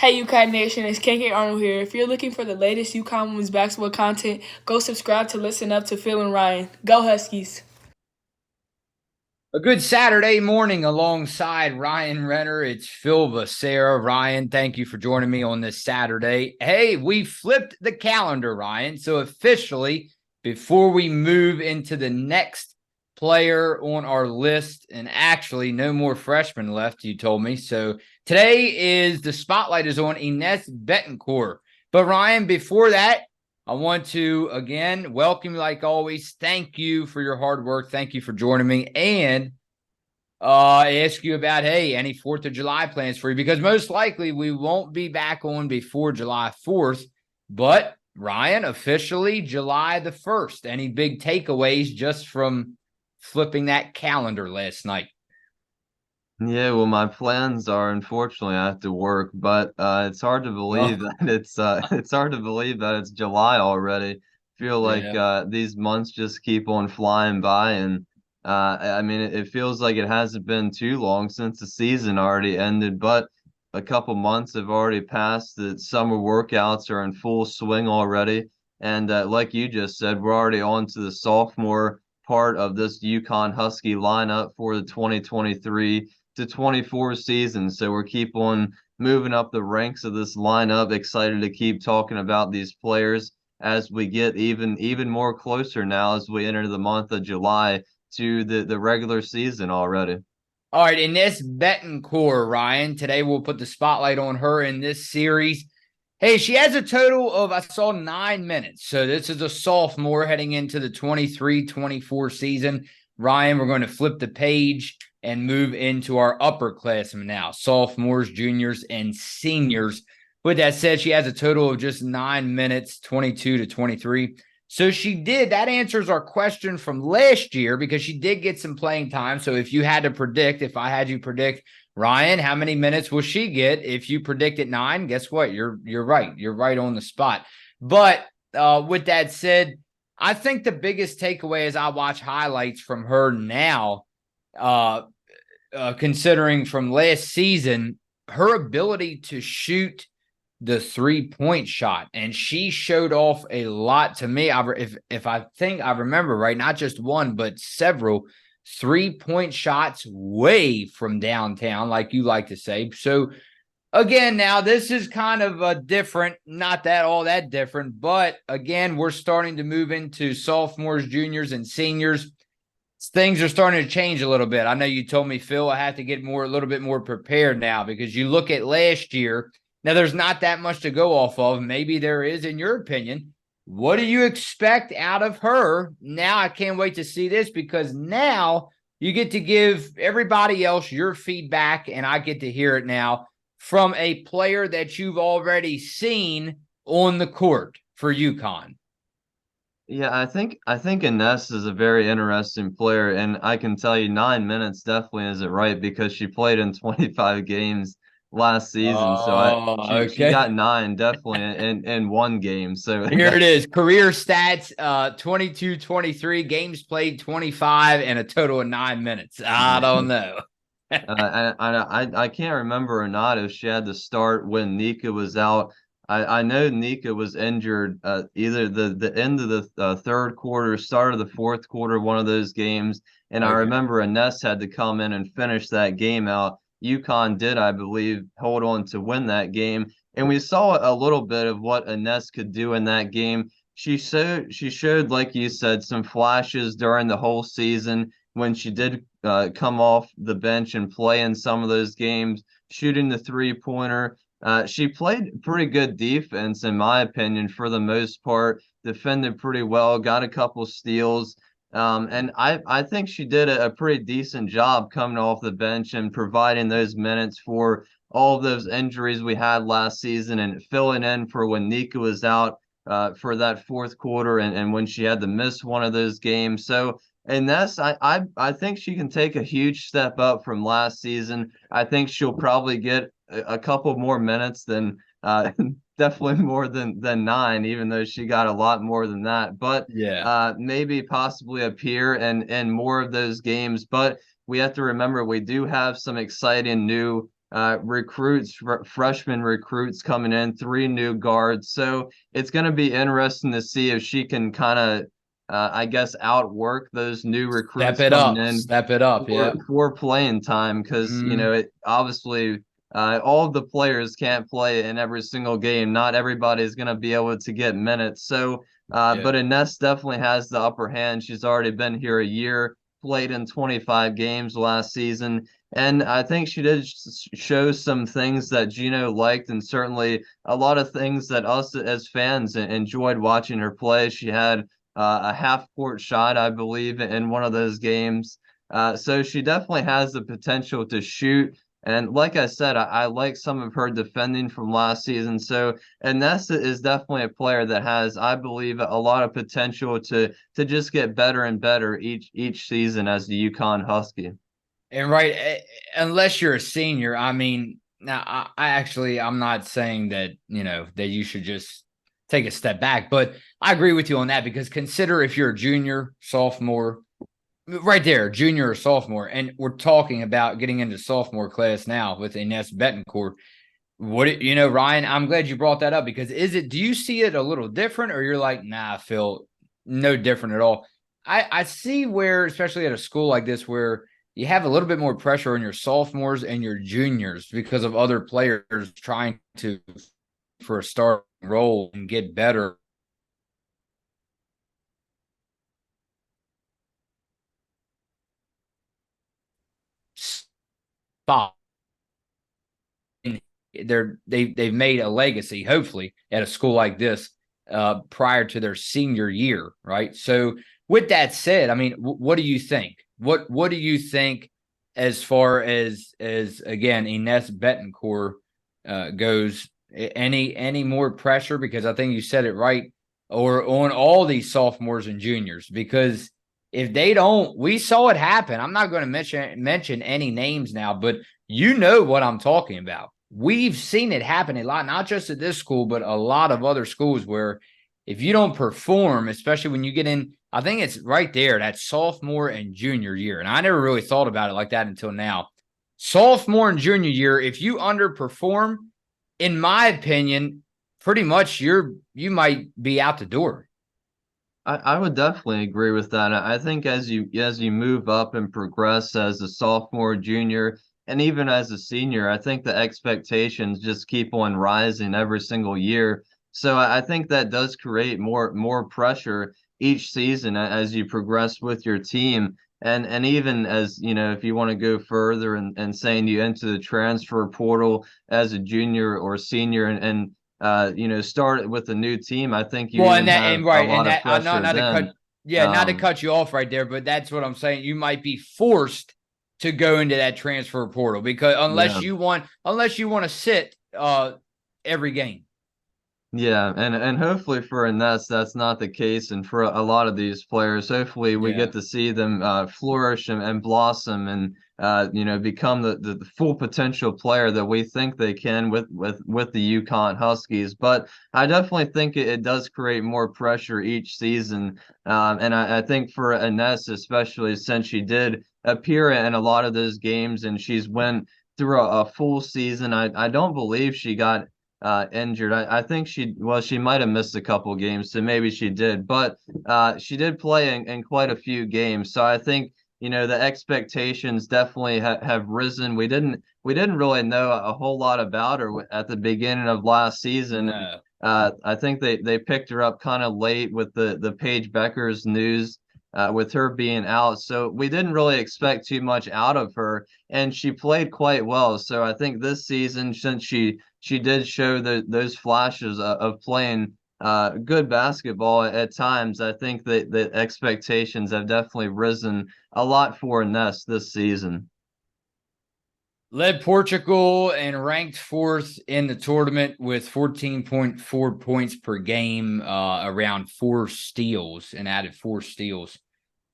Hey UConn Nation, it's KK Arnold here. If you're looking for the latest UConn women's basketball content, go subscribe to listen up to Phil and Ryan. Go Huskies! A good Saturday morning alongside Ryan Renner. It's Phil Becerra. Ryan, thank you for joining me on this Saturday. Hey, we flipped the calendar, Ryan. So officially, before we move into the next player on our list, and actually no more freshmen left, you told me. So today the spotlight is on Ines Bettencourt. But Ryan, before that, I want to, again, welcome you like always. Thank you for your hard work. Thank you for joining me. And ask you about, hey, any 4th of July plans for you? Because most likely we won't be back on before July 4th. But, Ryan, officially July the 1st. Any big takeaways just from flipping that calendar last night? Yeah, well, my plans are unfortunately I have to work, but it's hard to believe Oh, that it's hard to believe that it's July already. Feel like yeah. these months just keep on flying by, and I mean it feels like it hasn't been too long since the season already ended, but a couple months have already passed. The summer workouts are in full swing already, and like you just said, we're already on to the sophomore part of this UConn Husky lineup for the 2023 to 24 seasons. So we're keep on moving up the ranks of this lineup. Excited to keep talking about these players as we get even more closer now as we enter the month of July to the regular season already. All right, Ines Bettencourt, Ryan. Today we'll put the spotlight on her in this series. Hey, she has a total of, I saw, 9 minutes. So this is a sophomore heading into the 23-24 season. Ryan, we're going to flip the page and move into our upperclassmen now, sophomores, juniors, and seniors. With that said, she has a total of just 9 minutes, 22 to 23. So that answers our question from last year because she did get some playing time. So if you had to predict, if I had you predict, Ryan, how many minutes will she get? If you predicted 9, guess what? You're right. You're right on the spot. But with that said, I think the biggest takeaway as I watch highlights from her now, uh, considering from last season, her ability to shoot the 3-point shot, and she showed off a lot to me. If I think I remember right, not just one but several 3-point shots way from downtown, like you like to say. So again, now this is kind of a different, not that all that different, but again, we're starting to move into sophomores, juniors, and seniors. Things are starting to change a little bit. I know you told me, Phil, I have to get a little bit more prepared now because you look at last year. Now, there's not that much to go off of. Maybe there is, in your opinion. What do you expect out of her? Now, I can't wait to see this because now you get to give everybody else your feedback, and I get to hear it now from a player that you've already seen on the court for UConn. Yeah, I think Ines is a very interesting player, and I can tell you 9 minutes definitely isn't right because she played in 25 games last season. So I Oh, she okay. got nine definitely in one game. So Here it that's is. Career stats 22, 23, games played 25, and a total of 9 minutes. I don't know. I can't remember or not if she had to start when Nika was out. I know Nika was injured either the end of the third quarter, start of the fourth quarter, one of those games. And I Okay. remember Ines had to come in and finish that game out. UConn did, I believe, hold on to win that game. And we saw a little bit of what Ines could do in that game. She showed, like you said, some flashes during the whole season when she did come off the bench and play in some of those games, shooting the 3-pointer. She played pretty good defense, in my opinion, for the most part. Defended pretty well, got a couple steals. And I think she did a pretty decent job coming off the bench and providing those minutes for all of those injuries we had last season and filling in for when Nika was out for that fourth quarter and when she had to miss one of those games. So and I think she can take a huge step up from last season. I think she'll probably get a couple more minutes than definitely more than 9, even though she got a lot more than that. But Yeah. maybe possibly appear in more of those games. But we have to remember we do have some exciting new recruits, freshman recruits coming in, 3 new guards. So it's going to be interesting to see if she can kind of, I guess, outwork those new recruits coming in Step it up. Yeah. for playing time, because it obviously all of the players can't play in every single game. Not everybody is going to be able to get minutes. So, but Ines definitely has the upper hand. She's already been here a year, played in 25 games last season. And I think she did show some things that Gino liked, and certainly a lot of things that us as fans enjoyed watching her play. She had a half-court shot, I believe, in one of those games. So she definitely has the potential to shoot. And like I said, I like some of her defending from last season. So Ines is definitely a player that has, I believe, a lot of potential to just get better and better each season as the UConn Husky. And unless you're a senior, I mean, now I'm not saying that, that you should just take a step back, but I agree with you on that, because consider if you're a junior, sophomore, right there, junior or sophomore, and we're talking about getting into sophomore class now with Ines Bettencourt. Ryan, I'm glad you brought that up, because do you see it a little different, or you're like, nah, Phil, no different at all? I see where, especially at a school like this, where you have a little bit more pressure on your sophomores and your juniors because of other players trying to for a starting role and get better. Spot. They've made a legacy, hopefully, at a school like this prior to their senior year, right? So with that said, I mean, what do you think? What do you think as far as again, Ines Bettencourt goes? Any more pressure? Because I think you said it right, or on all these sophomores and juniors, because if they don't, we saw it happen. I'm not going to mention any names now, but you know what I'm talking about. We've seen it happen a lot, not just at this school, but a lot of other schools, where if you don't perform, especially when you get in, I think it's right there, that sophomore and junior year. And I never really thought about it like that until now. Sophomore and junior year, if you underperform, in my opinion, pretty much you might be out the door. I would definitely agree with that. I think as you move up and progress as a sophomore, junior, and even as a senior, I think the expectations just keep on rising every single year. So I think that does create more pressure each season as you progress with your team. And even as, if you want to go further and saying you enter the transfer portal as a junior or senior, and start with a new team, I think you even have a lot of pressure then. Not to cut you off right there, but that's what I'm saying. You might be forced to go into that transfer portal, because unless you want to sit every game. Yeah, and hopefully for Ines, that's not the case, and for a lot of these players, hopefully we get to see them flourish and blossom, and become the full potential player that we think they can with the UConn Huskies. But I definitely think it does create more pressure each season, and I think for Ines, especially since she did appear in a lot of those games and she's went through a full season, I don't believe she got injured. I think she might have missed a couple games, so maybe she did, but she did play in quite a few games. So I think, the expectations definitely have risen. We didn't really know a whole lot about her at the beginning of last season. No. I think they picked her up kind of late with the Paige Beckers news, with her being out. So we didn't really expect too much out of her, and she played quite well. So I think this season, since she did show those flashes of playing good basketball at times, I think that the expectations have definitely risen a lot for Ines this season. Led Portugal and ranked 4th in the tournament with 14.4 points per game, around 4 steals, and added 4 steals,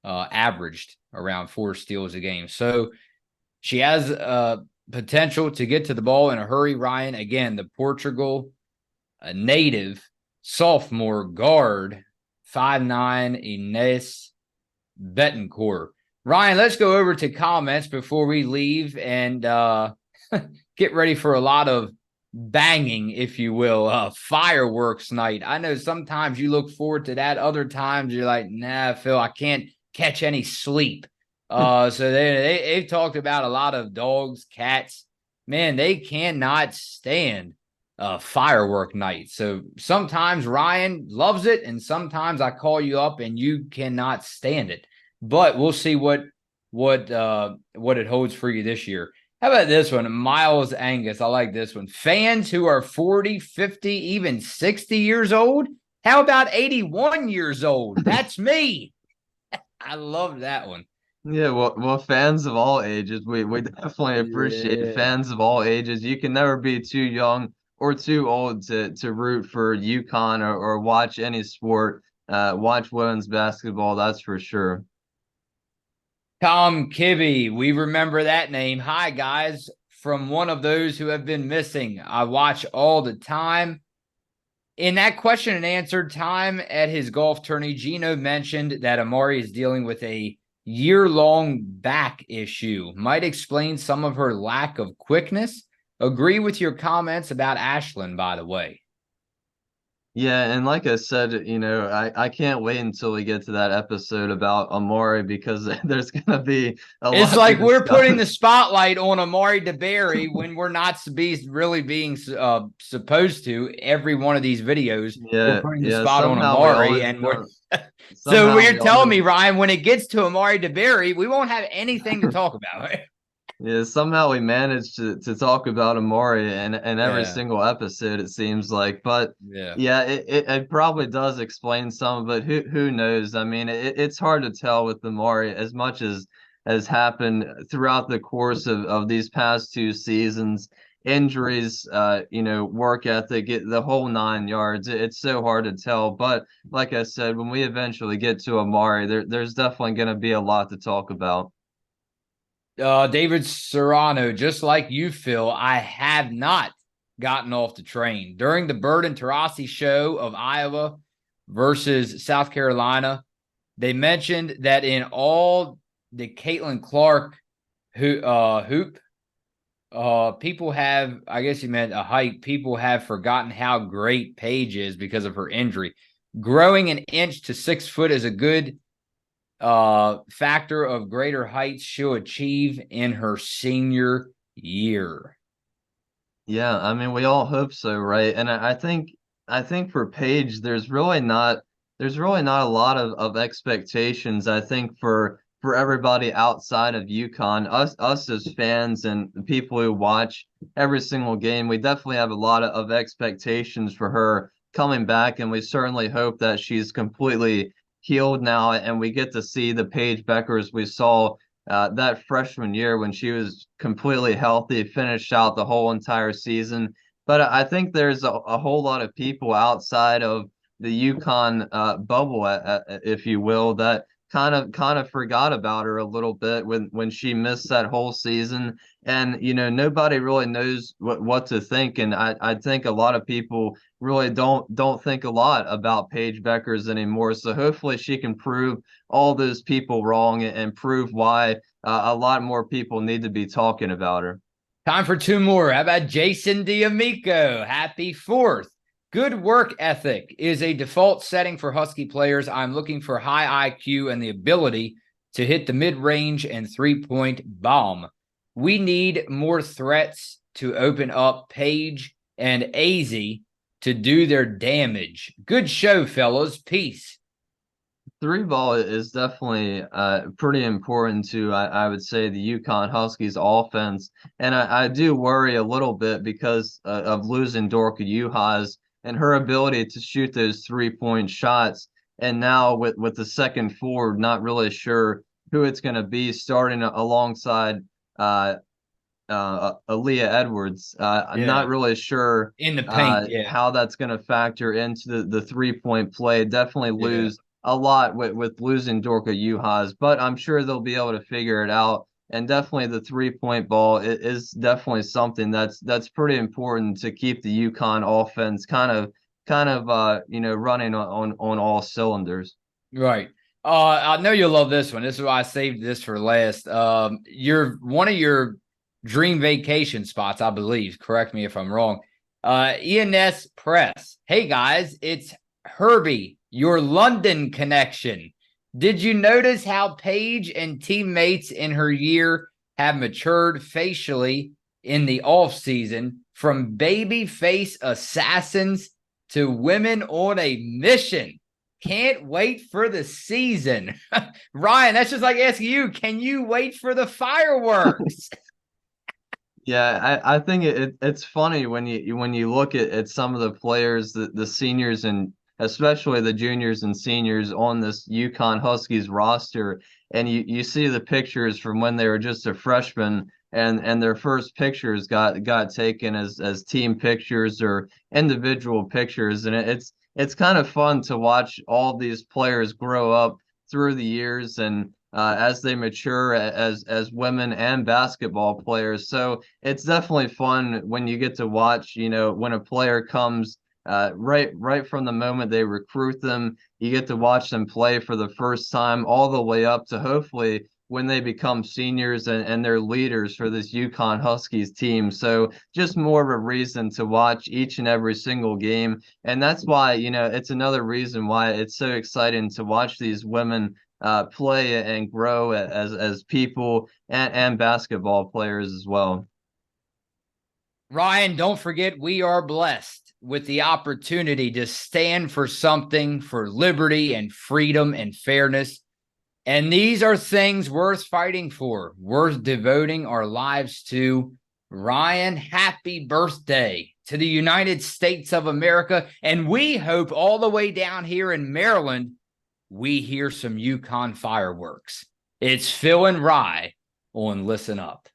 averaged around 4 steals a game. So she has potential to get to the ball in a hurry, Ryan. Again, the Portugal native sophomore guard, 5'9", Ines Bettencourt. Ryan, let's go over to comments before we leave and get get ready for a lot of banging, if you will, fireworks night. I know sometimes you look forward to that. Other times you're like, nah, Phil, I can't catch any sleep. So they've talked about a lot of dogs, cats. Man, they cannot stand firework night. So sometimes Ryan loves it, and sometimes I call you up and you cannot stand it. But we'll see what it holds for you this year. How about this one? Miles Angus. I like this one. Fans who are 40, 50, even 60 years old. How about 81 years old? That's me. I love that one. Yeah, well, fans of all ages, we definitely appreciate fans of all ages. You can never be too young or too old to root for UConn or watch any sport, watch women's basketball, that's for sure. Tom Kibbe. We remember that name. Hi, guys. From one of those who have been missing. I watch all the time. In that question and answer time at his golf tourney, Gino mentioned that Amari is dealing with a year-long back issue. Might explain some of her lack of quickness. Agree with your comments about Ashlyn, by the way. Yeah, and like I said, I can't wait until we get to that episode about Amari because there's gonna be a It's lot to like we're putting the discuss. spotlight on Amari DeBerry when we're not really being supposed to. Every one of these videos, we're Yeah, putting the yeah. spot on Somehow we Amari, always and we're know. so Somehow you're we telling me, always. Ryan, when it gets to Amari DeBerry, we won't have anything to talk about. Yeah, somehow we managed to talk about Amori in every Yeah, single episode, it seems like. But yeah. yeah, it probably does explain some of it. Who knows? I mean, it's hard to tell with Amori as much as has happened throughout the course of these past two seasons. Injuries, work ethic, the whole 9 yards. It's so hard to tell. But like I said, when we eventually get to Amari, there's definitely going to be a lot to talk about. David Serrano, just like you, Phil, I have not gotten off the train. During the Bird and Taurasi show of Iowa versus South Carolina, they mentioned that in all the Caitlin Clark hoop, people have, I guess he meant a height, people have forgotten how great Paige is because of her injury. Growing an inch to 6 foot is a good factor of greater heights she'll achieve in her senior year. Yeah, I mean, we all hope so, right? And I think for Paige, there's really not a lot of expectations. I think for everybody outside of UConn, us as fans and the people who watch every single game, we definitely have a lot of expectations for her coming back, and we certainly hope that she's completely healed now, and we get to see the Paige Beckers we saw that freshman year when she was completely healthy, finished out the whole entire season. But I think there's a whole lot of people outside of the UConn bubble, if you will, that kind of forgot about her a little bit when she missed that whole season. And nobody really knows what to think. And I think a lot of people really don't think a lot about Paige Beckers anymore. So hopefully she can prove all those people wrong and prove why a lot more people need to be talking about her. Time for two more. How about Jason D'Amico? Happy 4th. Good work ethic is a default setting for Husky players. I'm looking for high IQ and the ability to hit the mid-range and three-point bomb. We need more threats to open up Paige and AZ to do their damage. Good show, fellas. Peace. Three ball is definitely pretty important to I would say the UConn Huskies offense, and I do worry a little bit because of losing Dorka Juhas and her ability to shoot those 3-point shots. And now with the second forward, not really sure who it's going to be starting alongside uh, Aaliyah Edwards. I'm Yeah. not really sure In the paint, yeah. how that's going to factor into the 3-point play. Definitely Yeah. lose a lot with losing Dorka Juhas, but I'm sure they'll be able to figure it out. And definitely the 3-point ball is definitely something that's pretty important to keep the UConn offense kind of running on all cylinders. Right. I know you'll love this one. This is why I saved this for last. One of your dream vacation spots, I believe. Correct me if I'm wrong. Ines Press. Hey guys, it's Herbie, your London connection. Did you notice how Paige and teammates in her year have matured facially in the off season from baby face assassins to women on a mission? Can't wait for the season. Ryan, that's just like asking you, can you wait for the fireworks? Yeah, I think it's funny when you look at some of the players, the seniors and especially the juniors and seniors on this UConn Huskies roster, and you see the pictures from when they were just a freshman and their first pictures got taken as team pictures or individual pictures, and it's kind of fun to watch all these players grow up through the years and as they mature as women and basketball players. So it's definitely fun when you get to watch, when a player comes right from the moment they recruit them, you get to watch them play for the first time all the way up to hopefully when they become seniors and they're leaders for this UConn Huskies team. So just more of a reason to watch each and every single game. And that's why, it's another reason why it's so exciting to watch these women play and grow as people and basketball players as well. Ryan, don't forget we are blessed with the opportunity to stand for something for liberty and freedom and fairness. And these are things worth fighting for, worth devoting our lives to. Ryan, happy birthday to the United States of America. And we hope all the way down here in Maryland, we hear some UConn fireworks. It's Phil and Rye on Listen Up.